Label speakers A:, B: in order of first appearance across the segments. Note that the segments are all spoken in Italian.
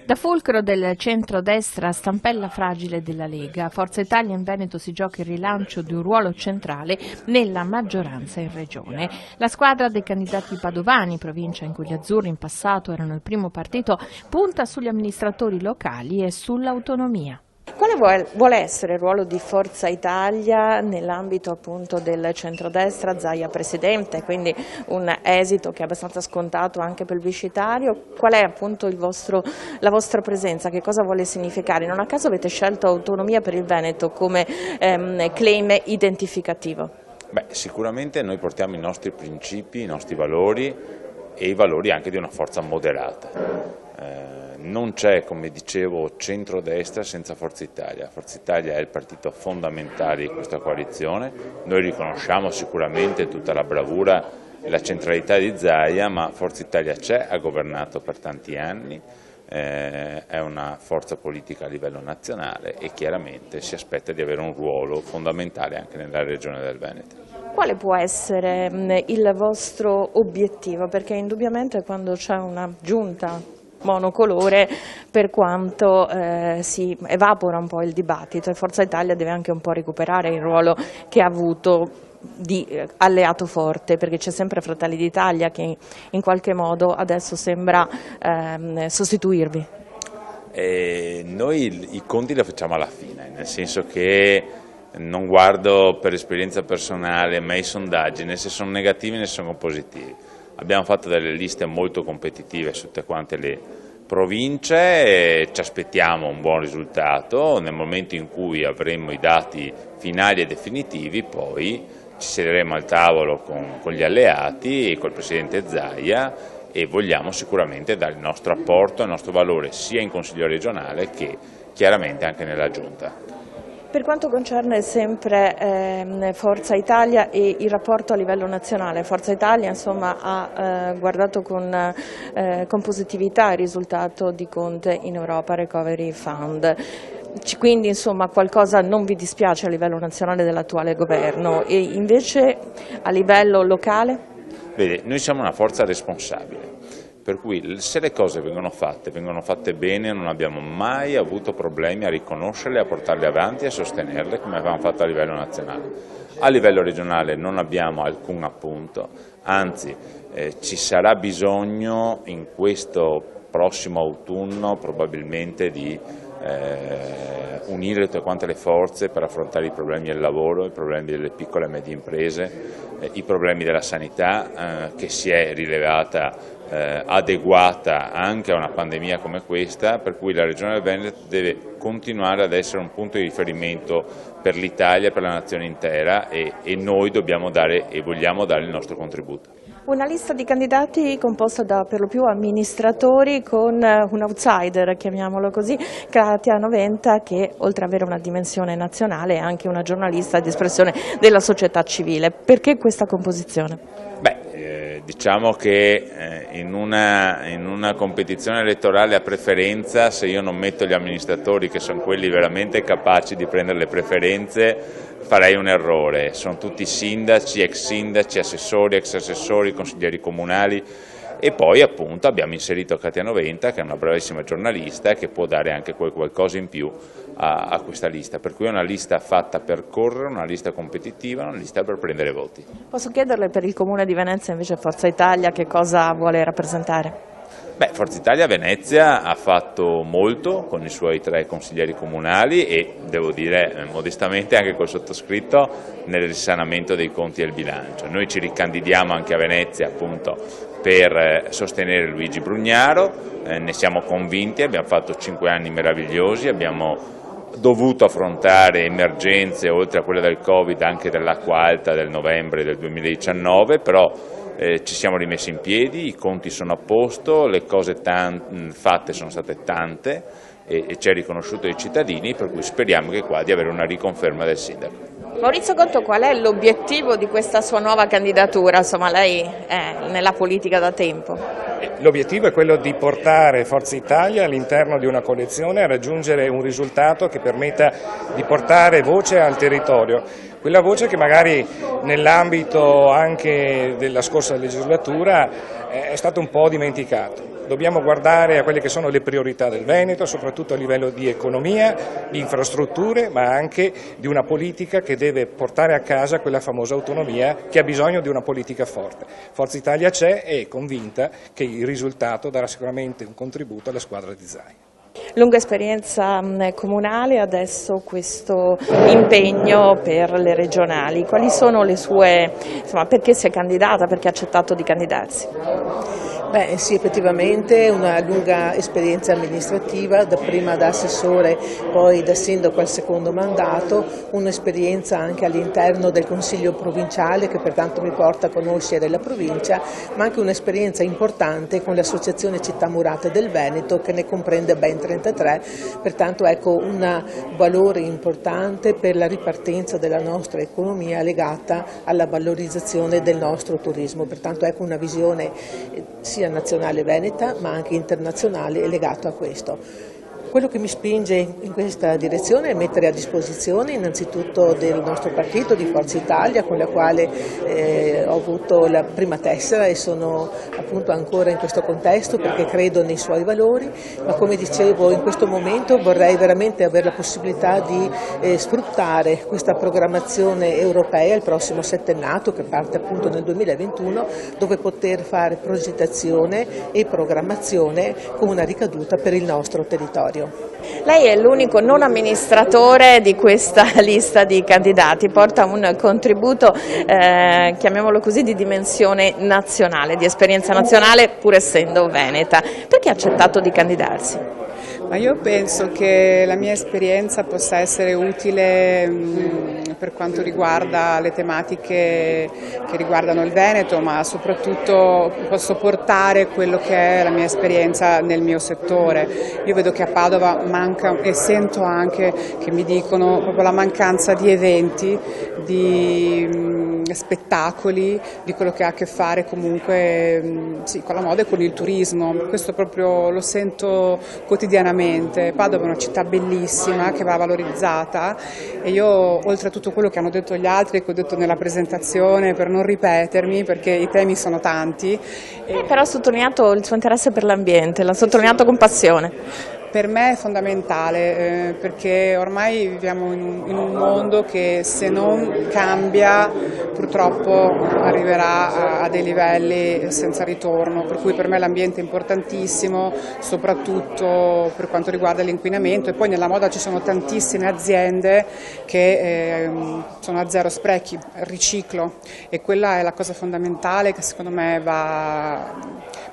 A: Da fulcro del centro-destra, stampella fragile della Lega, Forza Italia in Veneto si gioca il rilancio di un ruolo centrale nella maggioranza in regione. La squadra dei candidati padovani, provincia in cui gli azzurri in passato erano il primo partito, punta sugli amministratori locali e sull'autonomia.
B: Quale vuole essere il ruolo di Forza Italia nell'ambito appunto del centrodestra, Zaia presidente, quindi un esito che è abbastanza scontato anche per il viceritario? Qual è appunto la vostra presenza, che cosa vuole significare? Non a caso avete scelto autonomia per il Veneto come claim identificativo.
C: Sicuramente noi portiamo i nostri principi, i nostri valori e i valori anche di una forza moderata. Non c'è, come dicevo, centrodestra senza Forza Italia. Forza Italia è il partito fondamentale di questa coalizione. Noi riconosciamo sicuramente tutta la bravura e la centralità di Zaia, ma Forza Italia c'è, ha governato per tanti anni, è una forza politica a livello nazionale e chiaramente si aspetta di avere un ruolo fondamentale anche nella regione del Veneto.
B: Quale può essere il vostro obiettivo? Perché indubbiamente quando c'è una giunta monocolore, per quanto si evapora un po' il dibattito, e Forza Italia deve anche un po' recuperare il ruolo che ha avuto di alleato forte, perché c'è sempre Fratelli d'Italia che in qualche modo adesso sembra sostituirvi.
C: Noi i conti li facciamo alla fine, nel senso che non guardo per esperienza personale, ma i sondaggi né se sono negativi né se sono positivi. Abbiamo fatto delle liste molto competitive su tutte quante le province e ci aspettiamo un buon risultato. Nel momento in cui avremo i dati finali e definitivi, poi ci siederemo al tavolo con gli alleati e col Presidente Zaia e vogliamo sicuramente dare il nostro apporto e il nostro valore sia in Consiglio regionale che chiaramente anche nella Giunta.
B: Per quanto concerne sempre Forza Italia e il rapporto a livello nazionale, Forza Italia insomma, ha guardato con positività il risultato di Conte in Europa Recovery Fund. Quindi insomma qualcosa non vi dispiace a livello nazionale dell'attuale governo e invece a livello locale?
C: Vede, noi siamo una forza responsabile. Per cui se le cose vengono fatte bene, non abbiamo mai avuto problemi a riconoscerle, a portarle avanti e a sostenerle come avevamo fatto a livello nazionale. A livello regionale non abbiamo alcun appunto, anzi ci sarà bisogno in questo prossimo autunno probabilmente di unire tutte quante le forze per affrontare i problemi del lavoro, i problemi delle piccole e medie imprese, i problemi della sanità che si è rilevata adeguata anche a una pandemia come questa, per cui la Regione del Veneto deve continuare ad essere un punto di riferimento per l'Italia, per la nazione intera e noi dobbiamo dare e vogliamo dare il nostro contributo.
B: Una lista di candidati composta da per lo più amministratori con un outsider, chiamiamolo così, Katia Noventa, che oltre ad avere una dimensione nazionale è anche una giornalista di espressione della società civile. Perché questa composizione?
C: Diciamo che in una competizione elettorale a preferenza, se io non metto gli amministratori che sono quelli veramente capaci di prendere le preferenze, farei un errore. Sono tutti sindaci, ex sindaci, assessori, ex assessori, consiglieri comunali e poi appunto abbiamo inserito Katia Noventa che è una bravissima giornalista che può dare anche qualcosa in più a questa lista, per cui è una lista fatta per correre, una lista competitiva, una lista per prendere voti.
B: Posso chiederle per il Comune di Venezia invece Forza Italia che cosa vuole rappresentare?
C: Forza Italia a Venezia ha fatto molto con i suoi 3 consiglieri comunali e devo dire modestamente anche col sottoscritto nel risanamento dei conti e del bilancio. Noi ci ricandidiamo anche a Venezia appunto per sostenere Luigi Brugnaro, ne siamo convinti, abbiamo fatto 5 anni meravigliosi, abbiamo dovuto affrontare emergenze oltre a quella del Covid anche dell'acqua alta del novembre del 2019, però ci siamo rimessi in piedi, i conti sono a posto, le cose fatte sono state tante e ci è riconosciuto dai cittadini, per cui speriamo che qua di avere una riconferma del sindaco.
B: Maurizio Cotto, qual è l'obiettivo di questa sua nuova candidatura? Insomma, lei è nella politica da tempo.
D: L'obiettivo è quello di portare Forza Italia all'interno di una coalizione a raggiungere un risultato che permetta di portare voce al territorio, quella voce che magari nell'ambito anche della scorsa legislatura è stato un po' dimenticato. Dobbiamo guardare a quelle che sono le priorità del Veneto, soprattutto a livello di economia, di infrastrutture, ma anche di una politica che deve portare a casa quella famosa autonomia che ha bisogno di una politica forte. Forza Italia c'è e è convinta che il risultato darà sicuramente un contributo alla squadra di Zaia.
B: Lunga esperienza comunale, adesso questo impegno per le regionali. Quali sono le sue, perché si è candidata, perché ha accettato di candidarsi?
E: Beh sì, effettivamente una lunga esperienza amministrativa, prima da assessore, poi da sindaco al secondo mandato, un'esperienza anche all'interno del Consiglio provinciale che pertanto mi porta a conoscere la provincia, ma anche un'esperienza importante con l'Associazione Città Murate del Veneto che ne comprende ben 33, pertanto ecco un valore importante per la ripartenza della nostra economia legata alla valorizzazione del nostro turismo, pertanto ecco una visione sia nazionale veneta ma anche internazionale è legato a questo. Quello che mi spinge in questa direzione è mettere a disposizione innanzitutto del nostro partito, di Forza Italia, con la quale ho avuto la prima tessera e sono appunto ancora in questo contesto perché credo nei suoi valori, ma come dicevo in questo momento vorrei veramente avere la possibilità di sfruttare questa programmazione europea, il prossimo settennato che parte appunto nel 2021, dove poter fare progettazione e programmazione con una ricaduta per il nostro territorio.
B: Lei è l'unico non amministratore di questa lista di candidati, porta un contributo, chiamiamolo così, di dimensione nazionale, di esperienza nazionale pur essendo veneta. Perché ha accettato di candidarsi?
F: Ma io penso che la mia esperienza possa essere utile per quanto riguarda le tematiche che riguardano il Veneto, ma soprattutto posso portare quello che è la mia esperienza nel mio settore. Io vedo che a Padova manca, e sento anche che mi dicono proprio la mancanza di eventi, di spettacoli, di quello che ha a che fare comunque sì, con la moda e con il turismo. Questo proprio lo sento quotidianamente. Padova è una città bellissima che va valorizzata e io, oltre a tutto quello che hanno detto gli altri, che ho detto nella presentazione, per non ripetermi perché i temi sono tanti.
B: Però ha sottolineato il suo interesse per l'ambiente, l'ha sottolineato con passione.
F: Per me è fondamentale perché ormai viviamo in un mondo che se non cambia purtroppo arriverà a dei livelli senza ritorno, per cui per me l'ambiente è importantissimo, soprattutto per quanto riguarda l'inquinamento, e poi nella moda ci sono tantissime aziende che sono a zero sprechi, riciclo, e quella è la cosa fondamentale che secondo me va,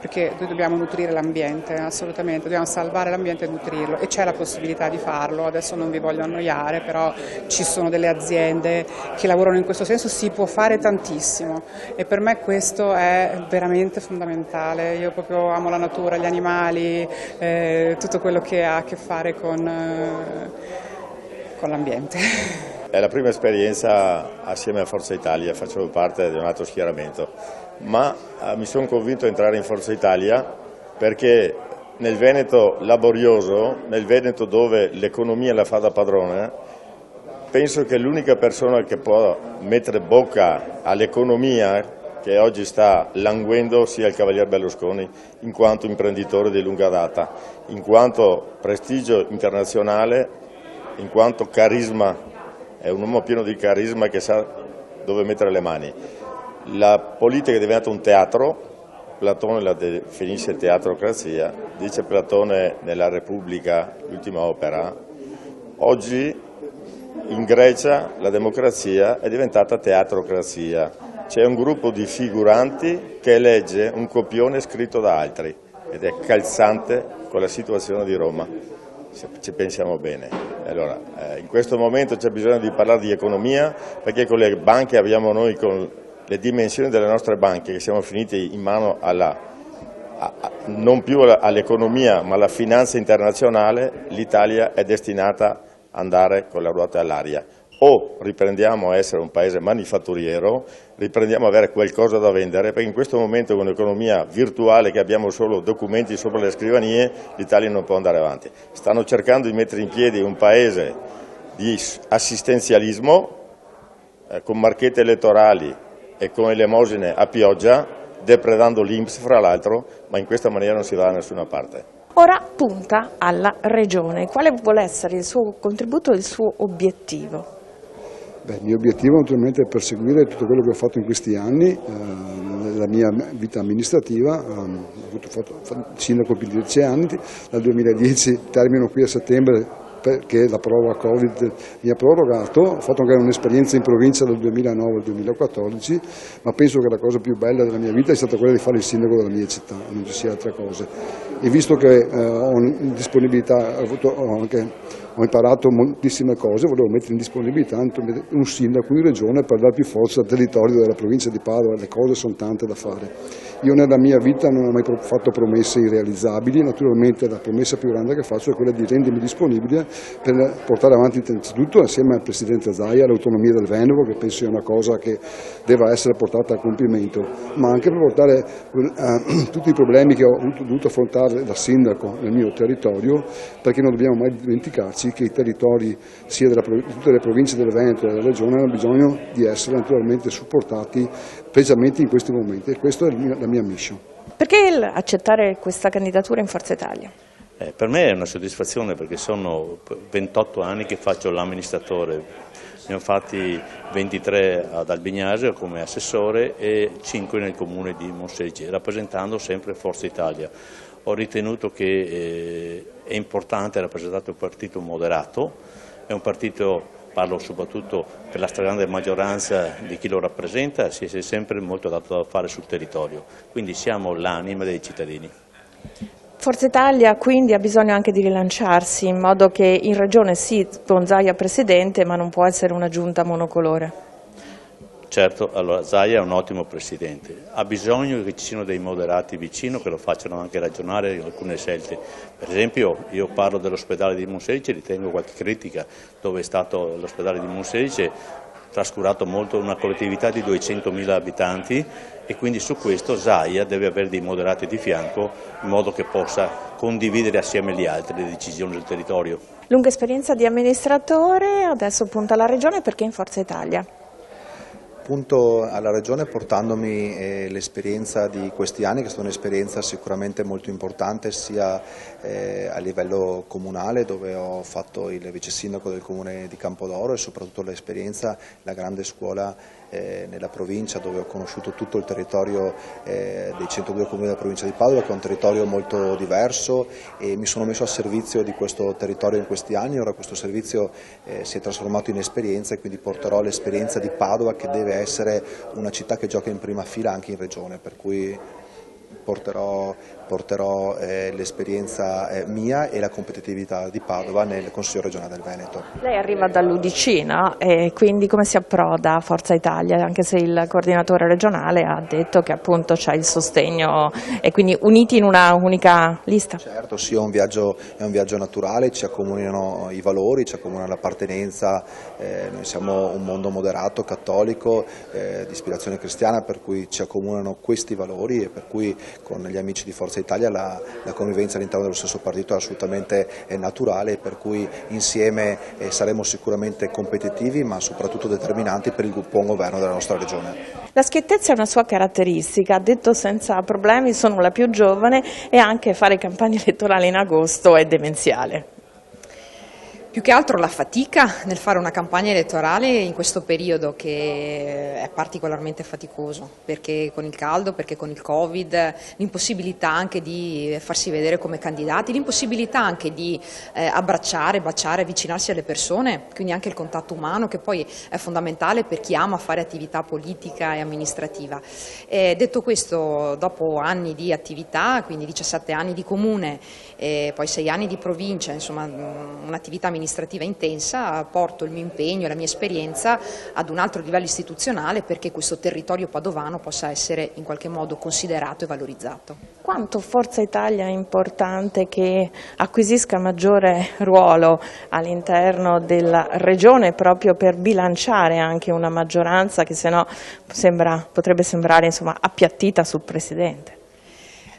F: perché noi dobbiamo nutrire l'ambiente, assolutamente, dobbiamo salvare l'ambiente e nutrirlo, e c'è la possibilità di farlo. Adesso non vi voglio annoiare, però ci sono delle aziende che lavorano in questo senso, si può fare tantissimo e per me questo è veramente fondamentale. Io proprio amo la natura, gli animali, tutto quello che ha a che fare con l'ambiente.
G: È la prima esperienza assieme a Forza Italia, facevo parte di un altro schieramento, ma mi sono convinto a entrare in Forza Italia perché nel Veneto laborioso, nel Veneto dove l'economia la fa da padrone, penso che l'unica persona che può mettere bocca all'economia che oggi sta languendo sia il Cavalier Berlusconi, in quanto imprenditore di lunga data, in quanto prestigio internazionale, in quanto carisma, è un uomo pieno di carisma che sa dove mettere le mani. La politica è diventata un teatro. Platone la definisce teatrocrazia, dice Platone nella Repubblica, l'ultima opera. Oggi in Grecia la democrazia è diventata teatrocrazia, c'è un gruppo di figuranti che legge un copione scritto da altri ed è calzante con la situazione di Roma, se ci pensiamo bene. Allora, in questo momento c'è bisogno di parlare di economia, perché con le banche abbiamo noi, con le dimensioni delle nostre banche, che siamo finiti in mano non più all'economia ma alla finanza internazionale, l'Italia è destinata ad andare con le ruote all'aria. O riprendiamo a essere un paese manifatturiero, riprendiamo a avere qualcosa da vendere, perché in questo momento con un'economia virtuale che abbiamo solo documenti sopra le scrivanie, l'Italia non può andare avanti. Stanno cercando di mettere in piedi un paese di assistenzialismo con marchette elettorali e con elemosine a pioggia, depredando l'INPS fra l'altro, ma in questa maniera non si va da nessuna parte.
B: Ora punta alla Regione. Quale vuole essere il suo contributo e il suo obiettivo?
H: Il mio obiettivo naturalmente è perseguire tutto quello che ho fatto in questi anni, nella mia vita amministrativa. Ho fatto sindaco più di 10 anni, dal 2010 termino qui a settembre perché la prova Covid mi ha prorogato. Ho fatto anche un'esperienza in provincia dal 2009 al 2014, ma penso che la cosa più bella della mia vita è stata quella di fare il sindaco della mia città, non ci sia altre cose. E visto che ho disponibilità, ho imparato moltissime cose, volevo mettere in disponibilità un sindaco in regione per dare più forza al territorio della provincia di Padova. Le cose sono tante da fare. Io nella mia vita non ho mai fatto promesse irrealizzabili, naturalmente la promessa più grande che faccio è quella di rendermi disponibile per portare avanti innanzitutto assieme al Presidente Zaia l'autonomia del Veneto, che penso sia una cosa che deve essere portata a compimento, ma anche per portare tutti i problemi che ho dovuto affrontare da sindaco nel mio territorio, perché non dobbiamo mai dimenticarci che i territori sia di tutte le province del Veneto e della Regione hanno bisogno di essere naturalmente supportati specialmente in questi momenti, e questa è la mia mission. Perché
B: accettare questa candidatura in Forza Italia?
I: Per me è una soddisfazione perché sono 28 anni che faccio l'amministratore, ne ho fatti 23 ad Albignasio come assessore e 5 nel comune di Monselice, rappresentando sempre Forza Italia. Ho ritenuto che è importante rappresentare un partito moderato, è un partito, parlo soprattutto per la stragrande maggioranza di chi lo rappresenta, si è sempre molto dato da fare sul territorio, quindi siamo l'anima dei cittadini.
B: Forza Italia quindi ha bisogno anche di rilanciarsi, in modo che in regione sì, con Zaia presidente, ma non può essere una giunta monocolore.
I: Certo, allora Zaia è un ottimo presidente, ha bisogno che ci siano dei moderati vicino che lo facciano anche ragionare in alcune scelte. Per esempio io parlo dell'ospedale di Monselice, ritengo qualche critica, dove è stato l'ospedale di Monselice trascurato molto una collettività di 200.000 abitanti, e quindi su questo Zaia deve avere dei moderati di fianco in modo che possa condividere assieme agli altri le decisioni del territorio.
B: Lunga esperienza di amministratore, adesso punta alla regione, perché in Forza Italia?
J: Punto alla Regione portandomi l'esperienza di questi anni, che è stata un'esperienza sicuramente molto importante sia a livello comunale, dove ho fatto il vice sindaco del comune di Campodoro, e soprattutto l'esperienza, la grande scuola nella provincia, dove ho conosciuto tutto il territorio dei 102 comuni della provincia di Padova, che è un territorio molto diverso, e mi sono messo a servizio di questo territorio in questi anni. Ora questo servizio si è trasformato in esperienza, e quindi porterò l'esperienza di Padova, che deve essere una città che gioca in prima fila anche in regione, per cui porterò l'esperienza mia e la competitività di Padova nel Consiglio regionale del Veneto.
B: Lei arriva dall'UDC, no? E quindi come si approda a Forza Italia, anche se il coordinatore regionale ha detto che appunto c'è il sostegno, e quindi uniti in una unica lista?
J: Certo, sì, è un viaggio naturale, ci accomunano i valori, ci accomuna l'appartenenza, noi siamo un mondo moderato, cattolico, di ispirazione cristiana, per cui ci accomunano questi valori, e per cui con gli amici di Forza Italia la convivenza all'interno dello stesso partito è assolutamente naturale, per cui insieme saremo sicuramente competitivi, ma soprattutto determinanti per il buon governo della nostra regione.
B: La schiettezza è una sua caratteristica, detto senza problemi, sono la più giovane, e anche fare campagna elettorale in agosto è demenziale.
K: Più che altro la fatica nel fare una campagna elettorale in questo periodo, che è particolarmente faticoso, perché con il caldo, perché con il Covid, l'impossibilità anche di farsi vedere come candidati, l'impossibilità anche di abbracciare, baciare, avvicinarsi alle persone, quindi anche il contatto umano, che poi è fondamentale per chi ama fare attività politica e amministrativa. Detto questo, dopo anni di attività, quindi 17 anni di comune, poi 6 anni di provincia, insomma un'attività amministrativa intensa, porto il mio impegno e la mia esperienza ad un altro livello istituzionale, perché questo territorio padovano possa essere in qualche modo considerato e valorizzato.
B: Quanto Forza Italia è importante che acquisisca maggiore ruolo all'interno della regione, proprio per bilanciare anche una maggioranza che sennò potrebbe sembrare appiattita sul Presidente?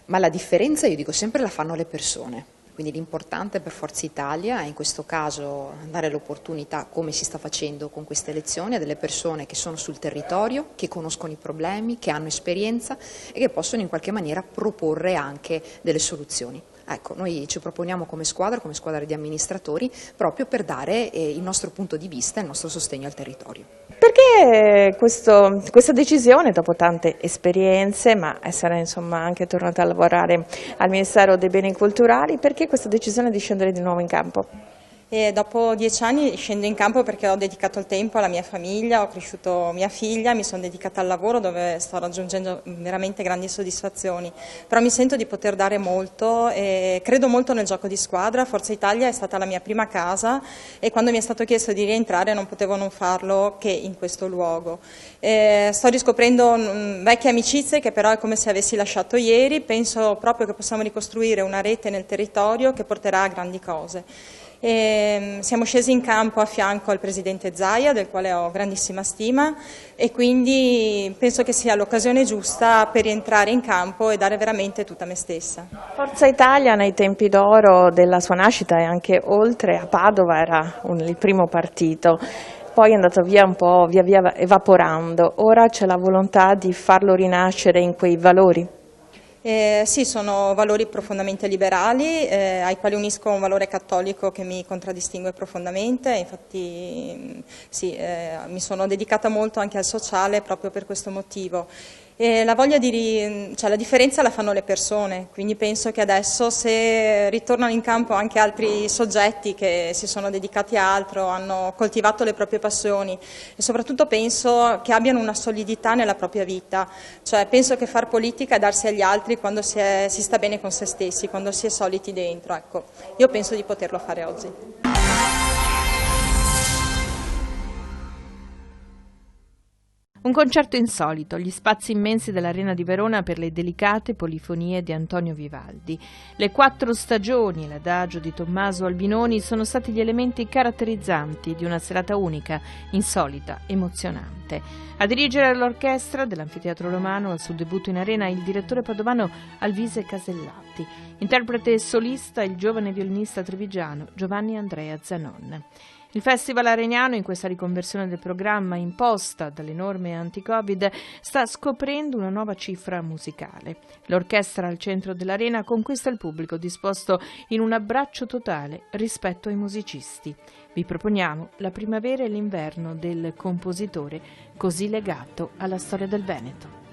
K: Ma la differenza, io dico sempre, la fanno le persone. Quindi l'importante per Forza Italia è in questo caso dare l'opportunità, come si sta facendo con queste elezioni, a delle persone che sono sul territorio, che conoscono i problemi, che hanno esperienza e che possono in qualche maniera proporre anche delle soluzioni. Ecco, noi ci proponiamo come squadra di amministratori, proprio per dare il nostro punto di vista e il nostro sostegno al territorio.
B: Perché questa decisione, dopo tante esperienze, ma essere insomma anche tornata a lavorare al Ministero dei Beni Culturali, perché questa decisione di scendere di nuovo in campo?
L: E dopo 10 anni scendo in campo perché ho dedicato il tempo alla mia famiglia, ho cresciuto mia figlia, mi sono dedicata al lavoro dove sto raggiungendo veramente grandi soddisfazioni, però mi sento di poter dare molto e credo molto nel gioco di squadra. Forza Italia è stata la mia prima casa e quando mi è stato chiesto di rientrare non potevo non farlo che in questo luogo. Sto riscoprendo vecchie amicizie che però è come se avessi lasciato ieri, penso proprio che possiamo ricostruire una rete nel territorio che porterà a grandi cose. Siamo scesi in campo a fianco al Presidente Zaia, del quale ho grandissima stima, e quindi penso che sia l'occasione giusta per rientrare in campo e dare veramente tutta me stessa.
B: Forza Italia nei tempi d'oro della sua nascita e anche oltre a Padova era il primo partito, poi è andato via un po' via via evaporando, ora c'è la volontà di farlo rinascere in quei valori?
L: Sì, sono valori profondamente liberali, ai quali unisco un valore cattolico che mi contraddistingue profondamente, infatti sì, mi sono dedicata molto anche al sociale proprio per questo motivo. La voglia la differenza la fanno le persone, quindi penso che adesso se ritornano in campo anche altri soggetti che si sono dedicati a altro, hanno coltivato le proprie passioni e soprattutto penso che abbiano una solidità nella propria vita, cioè penso che far politica è darsi agli altri quando si sta bene con se stessi, quando si è soliti dentro, ecco. Io penso di poterlo fare oggi.
A: Un concerto insolito, gli spazi immensi dell'Arena di Verona per le delicate polifonie di Antonio Vivaldi. Le 4 stagioni e l'adagio di Tommaso Albinoni sono stati gli elementi caratterizzanti di una serata unica, insolita, emozionante. A dirigere l'orchestra dell'Anfiteatro Romano al suo debutto in arena il direttore padovano Alvise Casellati. Interprete e solista il giovane violinista trevigiano Giovanni Andrea Zanon. Il Festival Areniano, in questa riconversione del programma imposta dalle norme anti-Covid, sta scoprendo una nuova cifra musicale. L'orchestra al centro dell'arena conquista il pubblico disposto in un abbraccio totale rispetto ai musicisti. Vi proponiamo La primavera e l'inverno del compositore così legato alla storia del Veneto.